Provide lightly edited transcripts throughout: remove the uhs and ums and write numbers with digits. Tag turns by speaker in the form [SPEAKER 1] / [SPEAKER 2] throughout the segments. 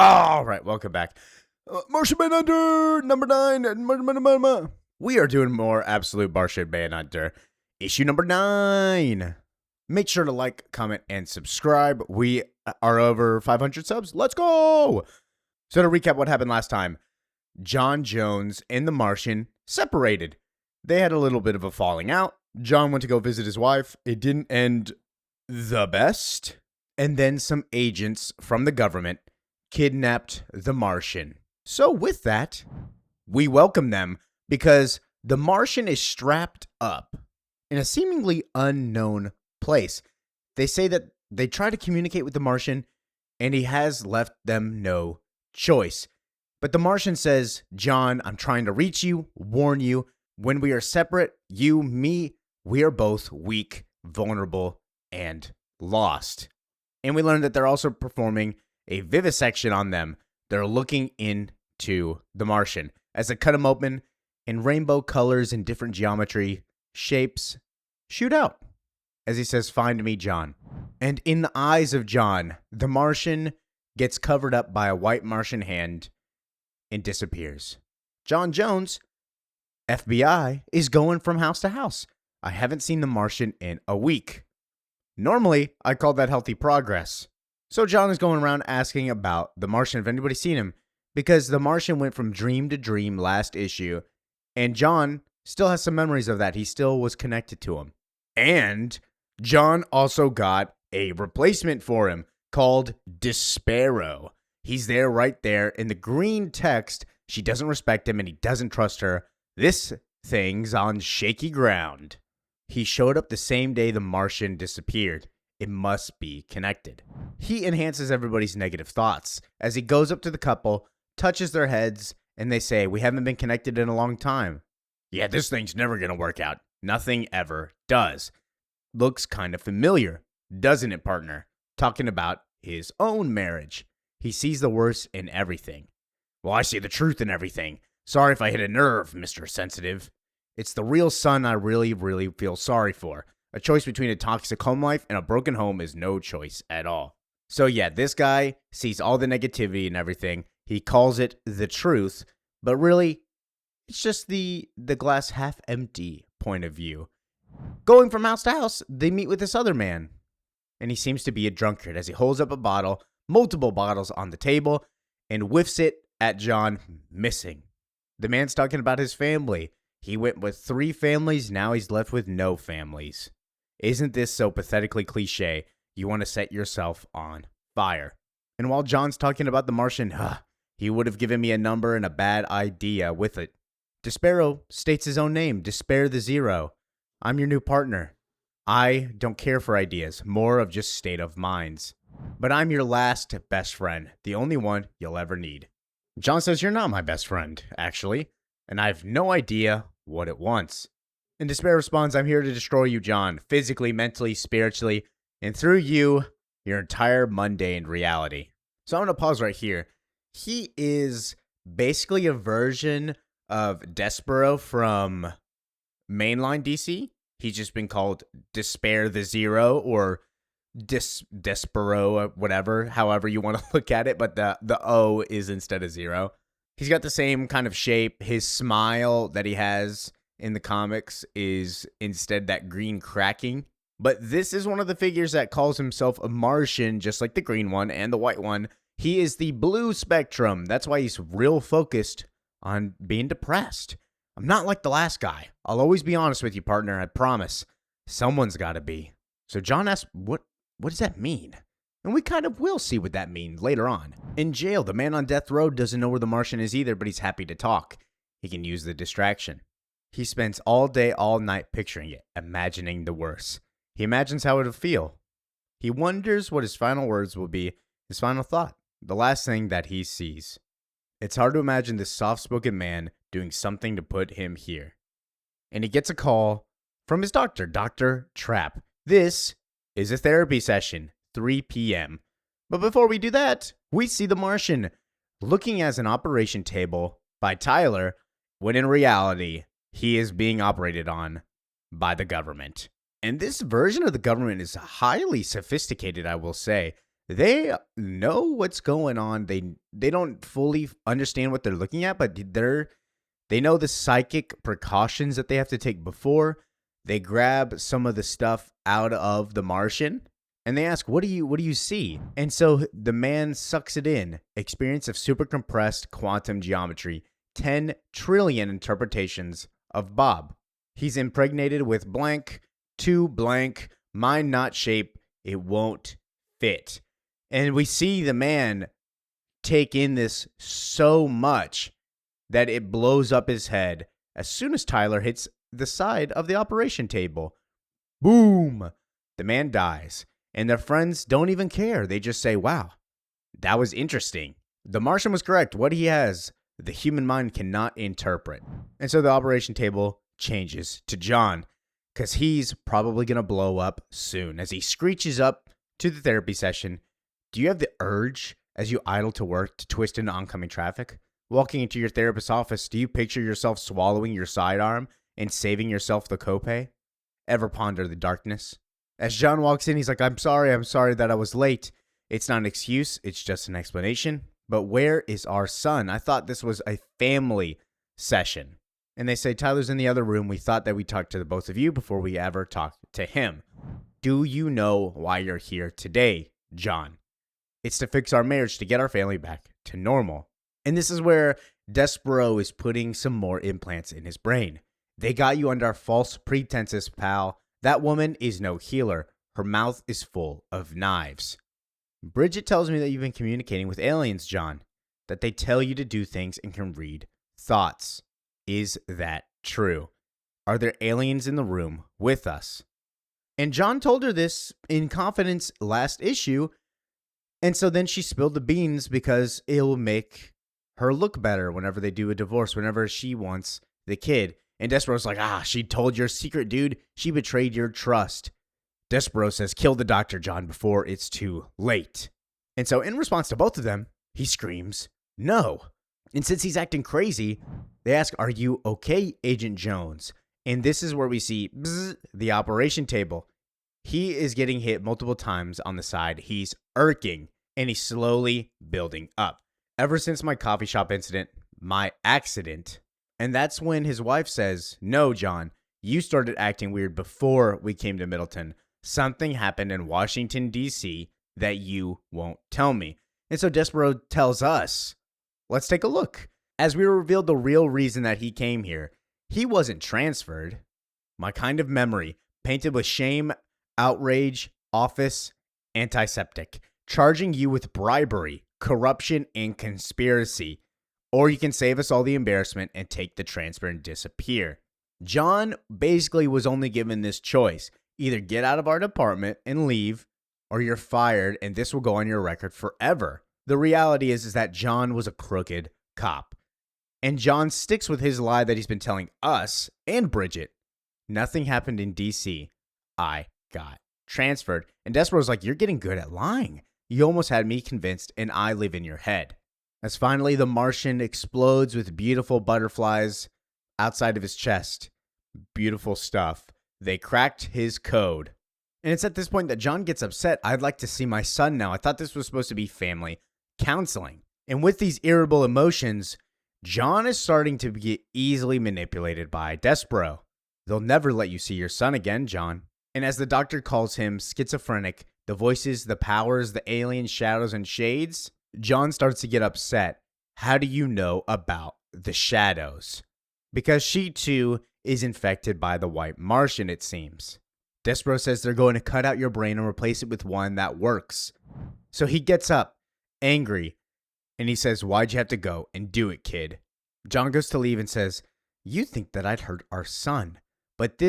[SPEAKER 1] All right, welcome back. Martian Manhunter, number 9. We are doing more Absolute Martian Manhunter, issue number 9. Make sure to like, comment, and subscribe. We are over 500 subs. Let's go! So to recap what happened last time, John Jones and the Martian separated. They had a little bit of a falling out. John went to go visit his wife. It didn't end the best. And then some agents from the government kidnapped the Martian. So with that, we welcome them because the Martian is strapped up in a seemingly unknown place. They say that they try to communicate with the Martian and he has left them no choice. But the Martian says, John, I'm trying to reach you, warn you, when we are separate, you, me, we are both weak, vulnerable, and lost. And we learned that they're also performing a vivisection on them. They're looking into the Martian as they cut him open, and rainbow colors and different geometry shapes shoot out as he says, find me, John. And in the eyes of John, the Martian gets covered up by a white Martian hand and disappears. John Jones, FBI, is going from house to house. I haven't seen the Martian in a week. Normally, I call that healthy progress. So John is going around asking about the Martian, if anybody's seen him, because the Martian went from dream to dream last issue, and John still has some memories of that. He still was connected to him. And John also got a replacement for him called Despero. He's there right there in the green text. She doesn't respect him and he doesn't trust her. This thing's on shaky ground. He showed up the same day the Martian disappeared. It must be connected. He enhances everybody's negative thoughts as he goes up to the couple, touches their heads, and they say, we haven't been connected in a long time. Yeah, this thing's never going to work out. Nothing ever does. Looks kind of familiar, doesn't it, partner? Talking about his own marriage. He sees the worst in everything. Well, I see the truth in everything. Sorry if I hit a nerve, Mr. Sensitive. It's the real son I really feel sorry for. A choice between a toxic home life and a broken home is no choice at all. So yeah, this guy sees all the negativity and everything. He calls it the truth, but really, it's just the glass half empty point of view. Going from house to house, they meet with this other man, and he seems to be a drunkard as he holds up a bottle, multiple bottles on the table, and whiffs it at John, missing. The man's talking about his family. He went with 3 families, now he's left with no families. Isn't this so pathetically cliche? You want to set yourself on fire. And while John's talking about the Martian, he would have given me a number and a bad idea with it. Despero states his own name, Despair the Zero. I'm your new partner. I don't care for ideas, more of just state of minds. But I'm your last best friend, the only one you'll ever need. John says you're not my best friend, actually, and I have no idea what it wants. And Despair responds, I'm here to destroy you, John, physically, mentally, spiritually, and through you, your entire mundane reality. So I'm going to pause right here. He is basically a version of Despero from mainline DC. He's just been called Despair the Zero or Despero, whatever, however you want to look at it, but the O is instead of 0. He's got the same kind of shape. His smile that he has in the comics is instead that green cracking. But this is one of the figures that calls himself a Martian, just like the green one and the white one. He is the blue spectrum. That's why he's real focused on being depressed. I'm not like the last guy. I'll always be honest with you, partner. I promise. Someone's got to be. So John asks, what does that mean? And we kind of will see what that means later on. In jail, the man on death row doesn't know where the Martian is either, but he's happy to talk. He can use the distraction. He spends all day, all night picturing it, imagining the worst. He imagines how it would feel. He wonders what his final words will be, his final thought, the last thing that he sees. It's hard to imagine this soft-spoken man doing something to put him here. And he gets a call from his doctor, Dr. Trapp. This is a therapy session, 3 p.m. But before we do that, we see the Martian looking as an operation table by Tyler, when in reality, he is being operated on by the government. And this version of the government is highly sophisticated, I will say. They know what's going on. They don't fully understand what they're looking at, but they know the psychic precautions that they have to take before. They grab some of the stuff out of the Martian and they ask, what do you see? And so the man sucks it in. Experience of super compressed quantum geometry. 10 trillion interpretations of Bob. He's impregnated with blank, to blank, mind not shape, it won't fit. And we see the man take in this so much that it blows up his head as soon as Tyler hits the side of the operation table. Boom! The man dies. And their friends don't even care. They just say, wow, that was interesting. The Martian was correct. What he has, the human mind cannot interpret. And so the operation table changes to John because he's probably going to blow up soon. As he screeches up to the therapy session, do you have the urge as you idle to work to twist into oncoming traffic? Walking into your therapist's office, do you picture yourself swallowing your sidearm and saving yourself the copay? Ever ponder the darkness? As John walks in, he's like, I'm sorry that I was late. It's not an excuse, it's just an explanation. But where is our son? I thought this was a family session. And they say, Tyler's in the other room. We thought that we talked to the both of you before we ever talked to him. Do you know why you're here today, John? It's to fix our marriage, to get our family back to normal. And this is where Despero is putting some more implants in his brain. They got you under false pretenses, pal. That woman is no healer. Her mouth is full of knives. Bridget tells me that you've been communicating with aliens, John. That they tell you to do things and can read thoughts. Is that true? Are there aliens in the room with us? And John told her this in confidence last issue. And so then she spilled the beans because it will make her look better whenever they do a divorce, whenever she wants the kid. And Despero's like, she told your secret, dude. She betrayed your trust. Despero says, kill the doctor, John, before it's too late. And so in response to both of them, he screams, no. And since he's acting crazy, they ask, are you okay, Agent Jones? And this is where we see the operation table. He is getting hit multiple times on the side. He's irking, and he's slowly building up. Ever since my coffee shop incident, my accident. And that's when his wife says, no, John, you started acting weird before we came to Middleton. Something happened in Washington, D.C. that you won't tell me. And so Despero tells us, let's take a look. As we revealed the real reason that he came here, he wasn't transferred. My kind of memory, painted with shame, outrage, office, antiseptic, charging you with bribery, corruption, and conspiracy. Or you can save us all the embarrassment and take the transfer and disappear. John basically was only given this choice. Either get out of our department and leave, or you're fired and this will go on your record forever. The reality is that John was a crooked cop. And John sticks with his lie that he's been telling us and Bridget. Nothing happened in D.C. I got transferred. And Despero's like, you're getting good at lying. You almost had me convinced and I live in your head. As finally the Martian explodes with beautiful butterflies outside of his chest. Beautiful stuff. They cracked his code. And it's at this point that John gets upset. I'd like to see my son now. I thought this was supposed to be family counseling. And with these irritable emotions, John is starting to get easily manipulated by Despero. They'll never let you see your son again, John. And as the doctor calls him schizophrenic, the voices, the powers, the alien shadows and shades, John starts to get upset. How do you know about the shadows? Because she too is infected by the white Martian, it seems. Despero says they're going to cut out your brain and replace it with one that works. So he gets up, angry, and he says, why'd you have to go and do it, kid? John goes to leave and says, you think that I'd hurt our son, but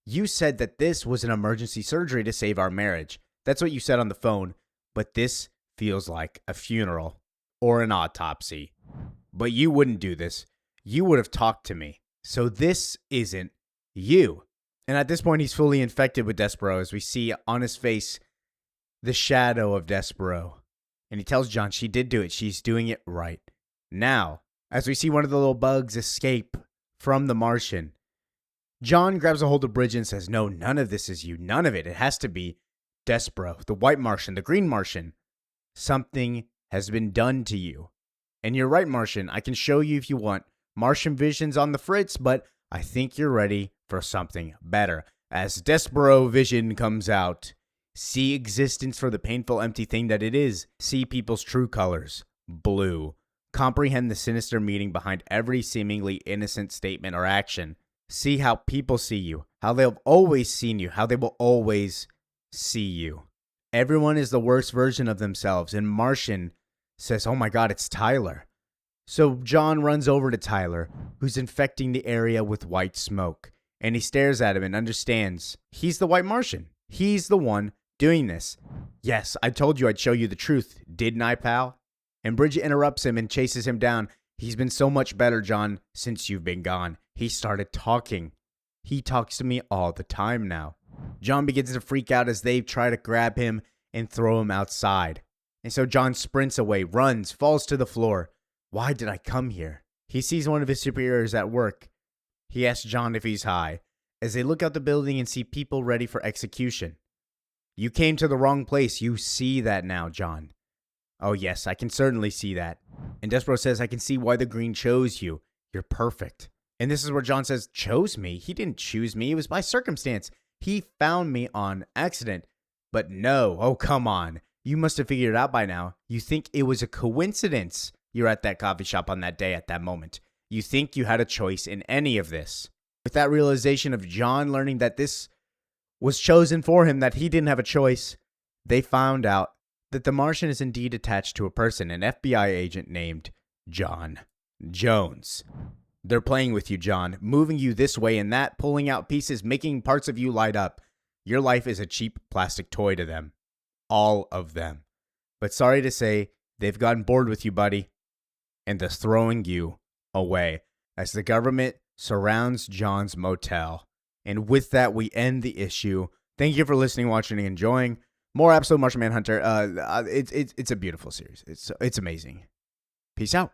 [SPEAKER 1] you said that this was an emergency surgery to save our marriage. That's what you said on the phone, but this feels like a funeral or an autopsy. But you wouldn't do this. You would have talked to me. So this isn't you. And at this point, he's fully infected with Despero as we see on his face the shadow of Despero. And he tells John she did do it. She's doing it right now. As we see one of the little bugs escape from the Martian, John grabs a hold of Bridget and says, no, none of this is you. None of it. It has to be Despero, the white Martian, the green Martian. Something has been done to you. And you're right, Martian. I can show you if you want. Martian vision's on the fritz, but I think you're ready for something better. As Despero vision comes out, see existence for the painful, empty thing that it is. See people's true colors, blue. Comprehend the sinister meaning behind every seemingly innocent statement or action. See how people see you, how they've always seen you, how they will always see you. Everyone is the worst version of themselves, and Martian says, oh my God, it's Tyler. So John runs over to Tyler, who's infecting the area with white smoke, and he stares at him and understands he's the White Martian. He's the one doing this. Yes, I told you I'd show you the truth, didn't I, pal? And Bridget interrupts him and chases him down. He's been so much better, John, since you've been gone. He started talking. He talks to me all the time now. John begins to freak out as they try to grab him and throw him outside. And so John sprints away, runs, falls to the floor. Why did I come here? He sees one of his superiors at work. He asks John if he's high, as they look out the building and see people ready for execution. You came to the wrong place. You see that now, John. Oh yes, I can certainly see that. And Despero says, I can see why the Green chose you. You're perfect. And this is where John says, chose me? He didn't choose me. It was by circumstance. He found me on accident. But no, oh come on. You must have figured it out by now. You think it was a coincidence you're at that coffee shop on that day at that moment. You think you had a choice in any of this. With that realization of John learning that this was chosen for him, that he didn't have a choice, they found out that the Martian is indeed attached to a person, an FBI agent named John Jones. They're playing with you, John, moving you this way and that, pulling out pieces, making parts of you light up. Your life is a cheap plastic toy to them. All of them. But sorry to say, they've gotten bored with you, buddy, and they're throwing you away as the government surrounds John's motel. And with that, we end the issue. Thank you for listening, watching, and enjoying. More episode Martian Manhunter. It's a beautiful series. It's amazing. Peace out.